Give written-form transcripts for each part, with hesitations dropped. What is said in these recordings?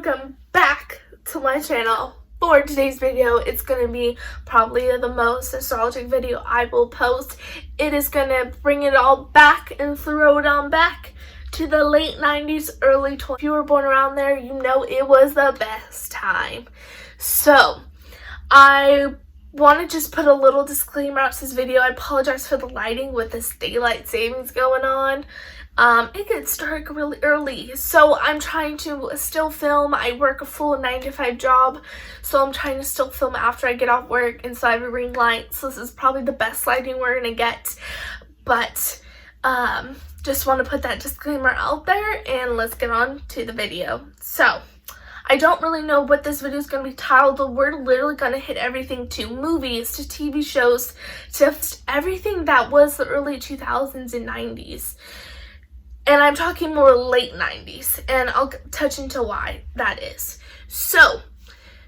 welcome back to my channel. For today's video, it's going to be probably the most nostalgic video I will post. It is going to bring it all back and throw it on back to the late 90s, early 20s. If you were born around there, you know it was the best time. So, I want to just put a little disclaimer out to this video. I apologize for the lighting with this daylight savings going on. It gets dark really early, so I'm trying to still film. I work a full 9-to-5 job, so I'm trying to still film after I get off work inside of a ring light. So this is probably the best lighting we're gonna get, but just want to put that disclaimer out there, and let's get on to the video. So I don't really know what this video is going to be titled, but we're literally going to hit everything to movies, to TV shows, to everything that was the early 2000s and 90s. And I'm talking more late 90s, and I'll touch into why that is. So,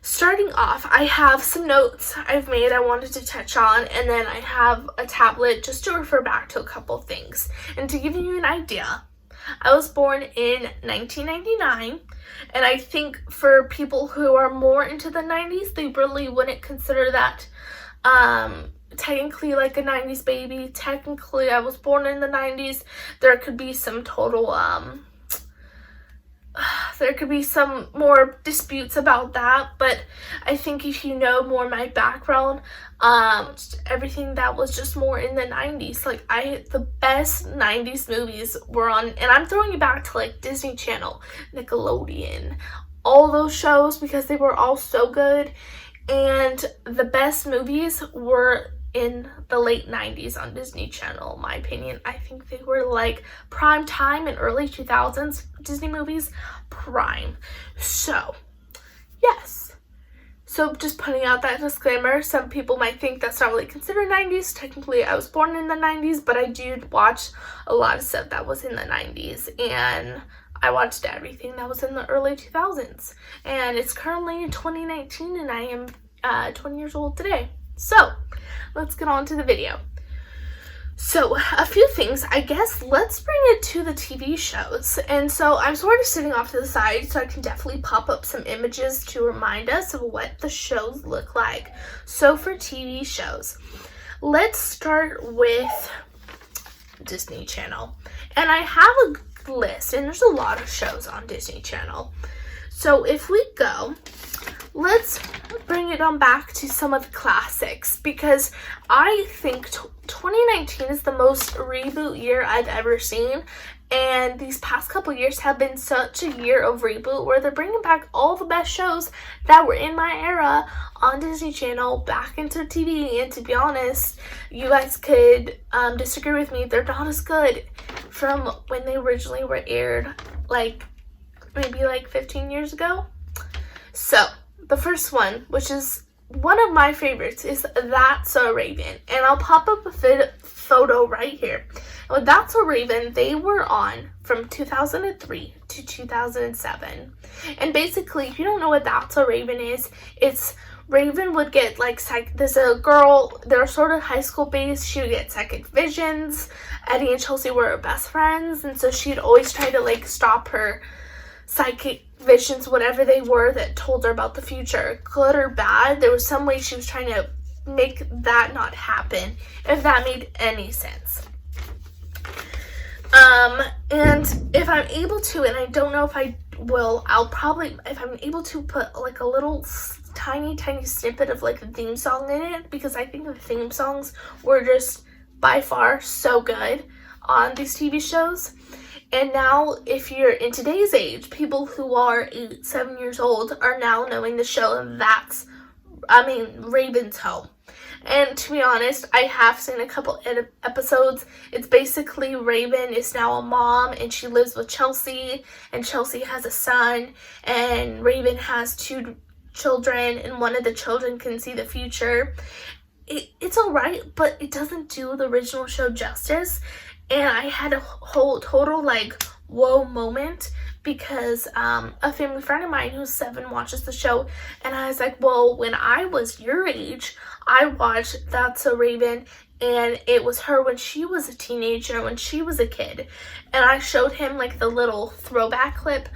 starting off, I have some notes I've made I wanted to touch on, and then I have a tablet just to refer back to a couple things. And to give you an idea, I was born in 1999, and I think for people who are more into the 90s, they really wouldn't consider that technically like a 90s baby. Technically, I was born in the 90s. There could be some total, there could be some more disputes about that, but I think if you know more my background, everything that was just more in the 90s, like the best 90s movies were on, and I'm throwing it back to like Disney Channel, Nickelodeon, all those shows, because they were all so good, and the best movies were in the late 90s on Disney Channel, in my opinion. I think they were like prime time in early 2000s Disney movies, prime. So, yes. So just putting out that disclaimer, some people might think that's not really considered 90s. Technically, I was born in the 90s, but I did watch a lot of stuff that was in the 90s, and I watched everything that was in the early 2000s. And it's currently 2019, and I am 20 years old today. So, let's get on to the video. So, a few things, I guess, let's bring it to the TV shows. And so, I'm sort of sitting off to the side, so I can definitely pop up some images to remind us of what the shows look like. So, for TV shows, let's start with Disney Channel. And I have a list, and there's a lot of shows on Disney Channel. So, if we go, let's bring it on back to some of the classics, because I think 2019 is the most reboot year I've ever seen, and these past couple years have been such a year of reboot where they're bringing back all the best shows that were in my era on Disney Channel back into TV. And to be honest, you guys could disagree with me, they're not as good from when they originally were aired, like maybe like 15 years ago. So the first one, which is one of my favorites, is That's So Raven. And I'll pop up a photo right here. And with That's So Raven, they were on from 2003 to 2007. And basically, if you don't know what That's So Raven is, it's Raven would get like there's a girl, they're sort of high school based, she would get psychic visions. Eddie and Chelsea were her best friends, and so she'd always try to like stop her psychic visions, whatever they were, that told her about the future, good or bad. There was some way she was trying to make that not happen, if that made any sense. And if I'm able to, and I don't know if I will, I'll probably, if I'm able to, put like a little tiny snippet of like a theme song in it, because I think the theme songs were just by far so good on these TV shows. And now, if you're in today's age, people who are 8, 7 years old are now knowing the show Raven's Home. And to be honest, I have seen a couple episodes. It's basically Raven is now a mom, and she lives with Chelsea, and Chelsea has a son, and Raven has 2 children, and one of the children can see the future. It's alright, but it doesn't do the original show justice. And I had a whole total like whoa moment, because a family friend of mine who's 7 watches the show, and I was like, well, when I was your age, I watched That's So Raven, and it was her when she was a teenager, when she was a kid, and I showed him like the little throwback clip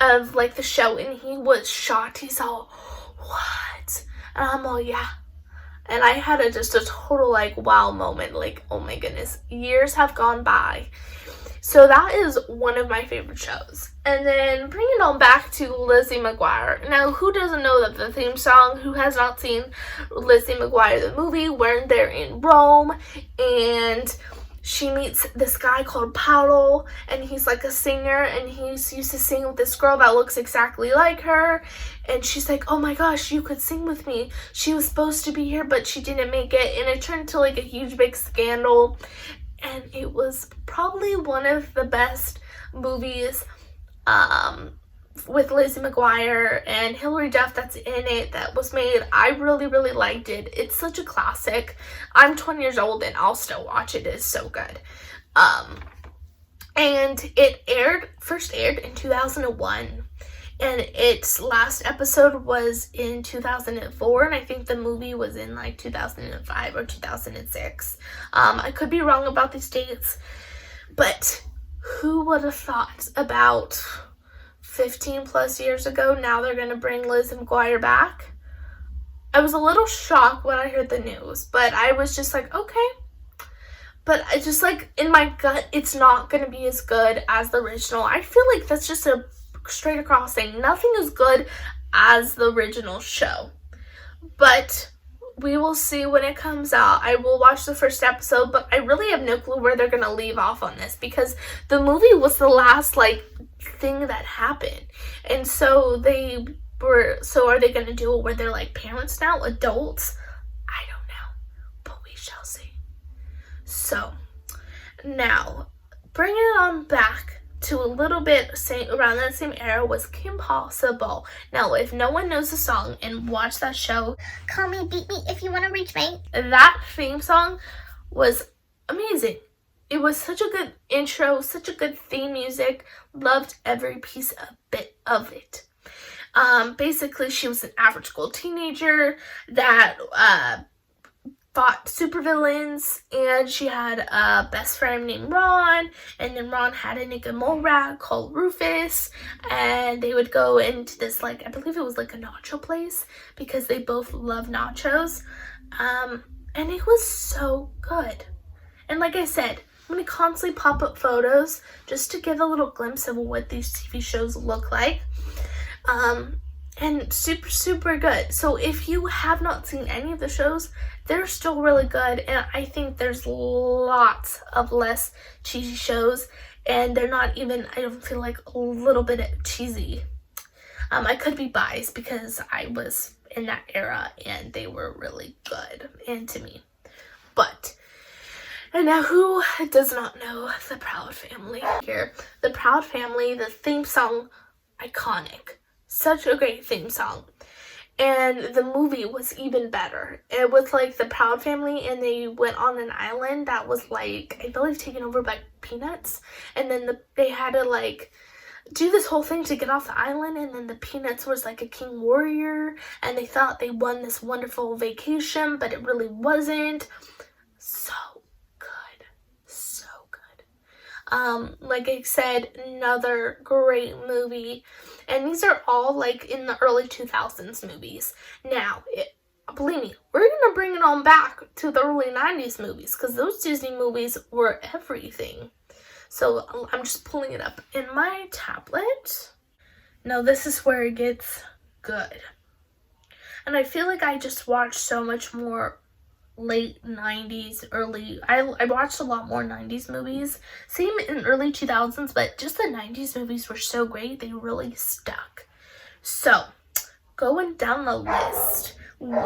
of like the show, and he was shocked. He's all, what? And I'm all, yeah. And I had just a total like wow moment, like, oh my goodness, years have gone by. So that is one of my favorite shows. And then bring it on back to Lizzie McGuire. Now, who doesn't know that the theme song? Who has not seen Lizzie McGuire the movie, where they're in Rome and she meets this guy called Paolo, and he's like a singer, and he's used to sing with this girl that looks exactly like her, and she's like, oh my gosh, you could sing with me. She was supposed to be here, but she didn't make it, and it turned into like a huge big scandal, and it was probably one of the best movies with Lizzie McGuire and Hilary Duff that's in it that was made. I really, really liked it. It's such a classic. I'm 20 years old and I'll still watch it. It's so good. And it first aired in 2001, and its last episode was in 2004, and I think the movie was in like 2005 or 2006. I could be wrong about these dates, but who would have thought about 15 plus years ago, now they're going to bring Lizzie McGuire back? I was a little shocked when I heard the news, but I was just like, okay. But I just like, in my gut, it's not going to be as good as the original. I feel like that's just a straight across thing. Nothing is good as the original show. But we will see when it comes out. I will watch the first episode, but I really have no clue where they're going to leave off on this, because the movie was the last, like, thing that happened. And so are they going to do it where they're, like, parents now, adults? I don't know, but we shall see. So, now, bringing it on back to a little bit around that same era was Kim Possible. Now, if no one knows the song and watched that show, Call me, beat me if you want to reach me. that theme song was amazing. It was such a good intro, such a good theme music. Loved every piece of it. Basically, she was an average school teenager that fought supervillains, and she had a best friend named Ron, and then Ron had a nigga mole rat called Rufus, and they would go into this, like, I believe it was like a nacho place, because they both love nachos, and it was so good. And like I said, I'm going to constantly pop up photos just to give a little glimpse of what these TV shows look like. And super, super good. So if you have not seen any of the shows, they're still really good. And I think there's lots of less cheesy shows. And they're not even, I don't feel like, a little bit cheesy. I could be biased because I was in that era and they were really good and to me. But, and now who does not know the Proud Family here? The Proud Family, the theme song, iconic. Such a great theme song. And the movie was even better. It was like the Proud Family, and they went on an island that was like, I believe, taken over by Peanuts. And then they had to like do this whole thing to get off the island, and then the Peanuts was like a king warrior, and they thought they won this wonderful vacation, but it really wasn't. So good. So good. Like I said, another great movie. And these are all like in the early 2000s movies. Now, believe me, we're going to bring it on back to the early 90s movies, because those Disney movies were everything. So I'm just pulling it up in my tablet. Now this is where it gets good. And I feel like I just watched so much more late 90s, I watched a lot more 90s movies. Same in early 2000s, but just the 90s movies were so great, they really stuck. So, going down the list,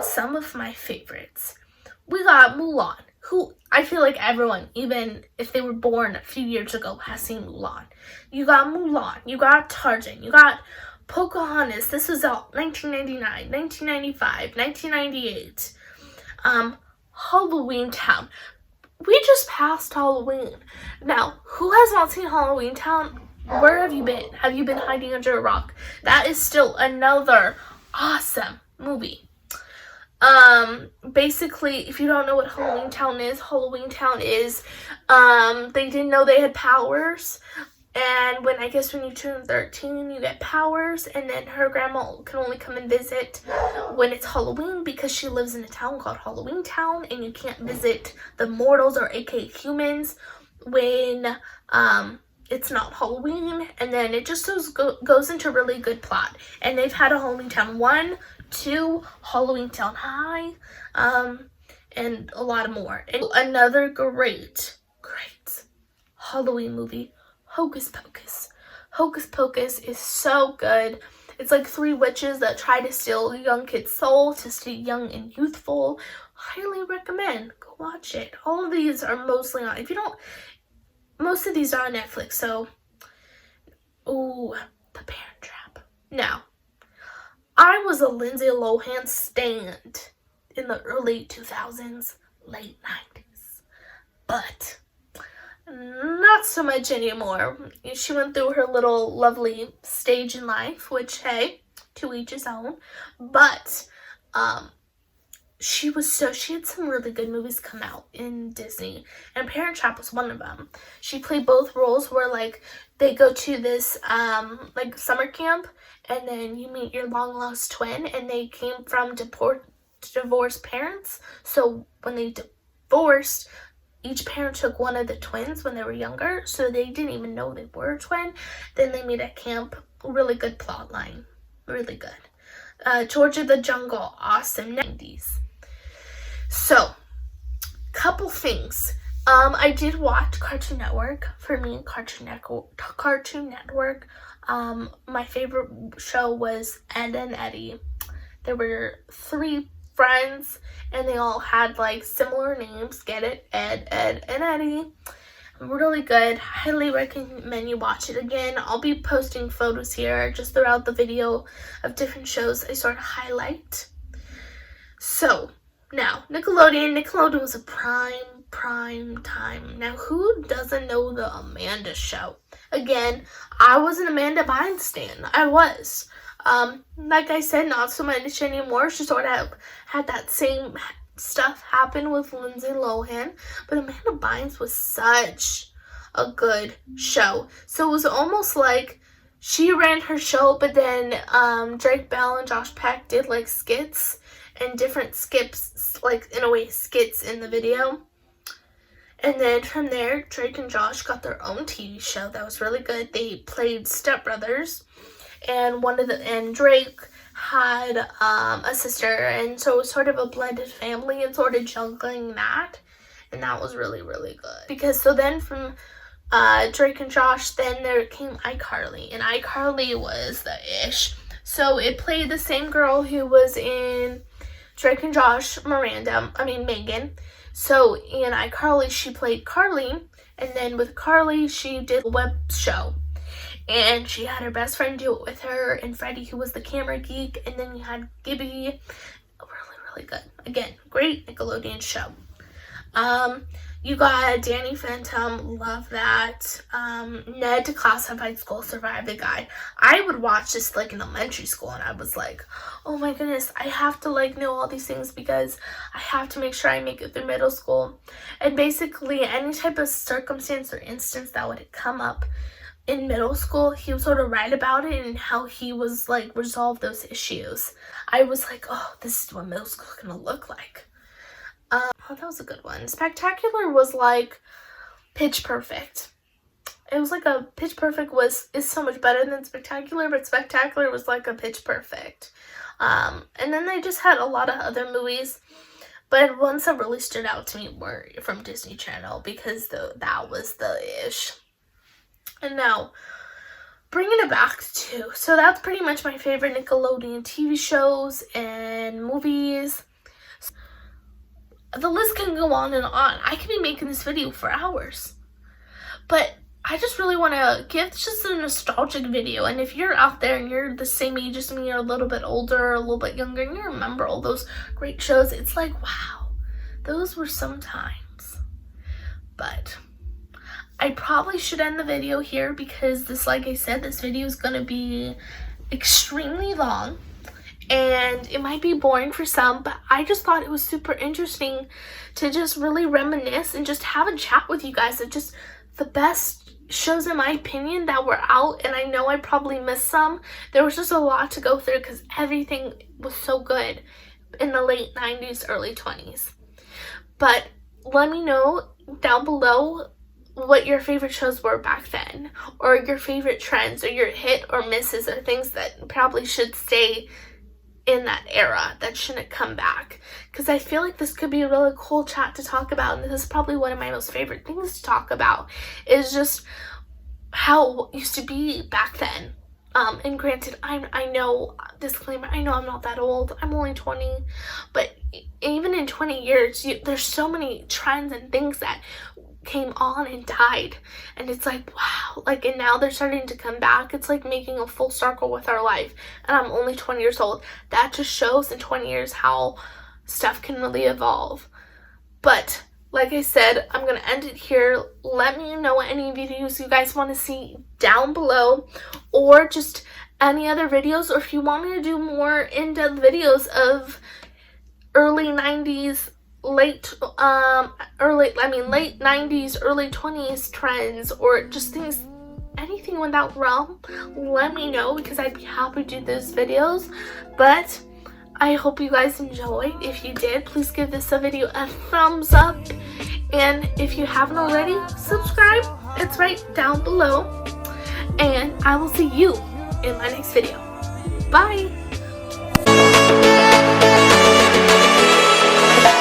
some of my favorites. We got Mulan, who I feel like everyone, even if they were born a few years ago, has seen Mulan. You got Mulan, you got Tarzan, you got Pocahontas. This was out 1999, 1995, 1998. Halloween Town. We just passed Halloween. Now, who has not seen Halloween Town? Where have you been? Have you been hiding under a rock? That is still another awesome movie. Basically, if you don't know what Halloween Town is, they didn't know they had powers, And when you turn 13, you get powers, and then her grandma can only come and visit when it's Halloween because she lives in a town called Halloween Town, and you can't visit the mortals, or aka humans, when it's not Halloween. And then it just goes into really good plot. And they've had a Halloween Town 1, 2, Halloween Town High, and a lot more. And another great Halloween movie, Hocus Pocus. Hocus Pocus is so good. It's like 3 witches that try to steal a young kid's soul to stay young and youthful. Highly recommend. Go watch it. All of these are mostly on, most of these are on Netflix, so, ooh, The Parent Trap. Now, I was a Lindsay Lohan stand in the early 2000s, late 90s, but not so much anymore. She went through her little lovely stage in life, which, hey, to each his own, but she had some really good movies come out in Disney, and Parent Trap was one of them. She played both roles where, like, they go to this like summer camp, and then you meet your long lost twin, and they came from divorced parents. So when they divorced, each parent took one of the twins when they were younger, so they didn't even know they were a twin. Then they meet at camp. Really good plot line. Really good. George of the Jungle, awesome. 90s. So, couple things. I did watch Cartoon Network. For me, Cartoon Network. My favorite show was Ed and Eddie. There were 3 friends, and they all had like similar names. Get it? Ed, and Eddie. Really good. Highly recommend you watch it. Again, I'll be posting photos here just throughout the video of different shows I sort of highlight. So, now, Nickelodeon was a prime time. Now, who doesn't know the Amanda Show? Again, I was an Amanda Bynes stan. I was. Like I said, not so much anymore. She sort of had that same stuff happen with Lindsay Lohan, but Amanda Bynes was such a good show. So it was almost like she ran her show, but then Drake Bell and Josh Peck did like skits and different skips, like in a way skits in the video. And then from there, Drake and Josh got their own TV show that was really good. They played stepbrothers, and Drake had a sister, and so it was sort of a blended family and sort of juggling that, and that was really, really good. Because so then from Drake and Josh, then there came iCarly, and iCarly was the ish. So it played the same girl who was in Drake and Josh, Megan. So in iCarly, she played Carly, and then with Carly, she did a web show. And she had her best friend do it with her, and Freddie, who was the camera geek, and then you had Gibby. Really, really good. Again, great Nickelodeon show. You got Danny Phantom, love that. Ned to Classified School, Survive the Guide. I would watch this like in elementary school, and I was like, oh my goodness, I have to like know all these things because I have to make sure I make it through middle school. And basically any type of circumstance or instance that would come up in middle school, he would sort of write about it and how he was like resolve those issues. I was like, oh, this is what middle school is gonna look like. Oh, that was a good one. Spectacular was like Pitch Perfect. It was like a Pitch Perfect is so much better than Spectacular, but Spectacular was like a Pitch Perfect. And then they just had a lot of other movies, but ones that really stood out to me were from Disney Channel because that was the ish. And now, bringing it back to, so that's pretty much my favorite Nickelodeon TV shows and movies. The list can go on and on. I could be making this video for hours. But I just really want to give just a nostalgic video. And if you're out there and you're the same age as me or a little bit older or a little bit younger and you remember all those great shows, it's like, wow, those were some times. But I probably should end the video here because this, like I said, this video is going to be extremely long. And it might be boring for some, but I just thought it was super interesting to just really reminisce and just have a chat with you guys of just the best shows, in my opinion, that were out, and I know I probably missed some. There was just a lot to go through because everything was so good in the late 90s, early 20s. But let me know down below what your favorite shows were back then, or your favorite trends, or your hit or misses, or things that probably should stay in that era that shouldn't come back, because I feel like this could be a really cool chat to talk about, and this is probably one of my most favorite things to talk about, is just how it used to be back then. And granted, I know, disclaimer, I know I'm not that old, I'm only 20, but even in 20 years, there's so many trends and things that came on and died, and it's like, wow, like, and now they're starting to come back. It's like making a full circle with our life, and I'm only 20 years old. That just shows in 20 years how stuff can really evolve. But like I said, I'm gonna end it here. Let me know any videos you guys want to see down below, or just any other videos, or if you want me to do more in-depth videos of early 90s, late 90s, early 20s trends, or just things, anything in that realm, let me know, because I'd be happy to do those videos. But I hope you guys enjoyed. If you did, please give this video a thumbs up, and if you haven't already, subscribe. It's right down below, and I will see you in my next video. Bye.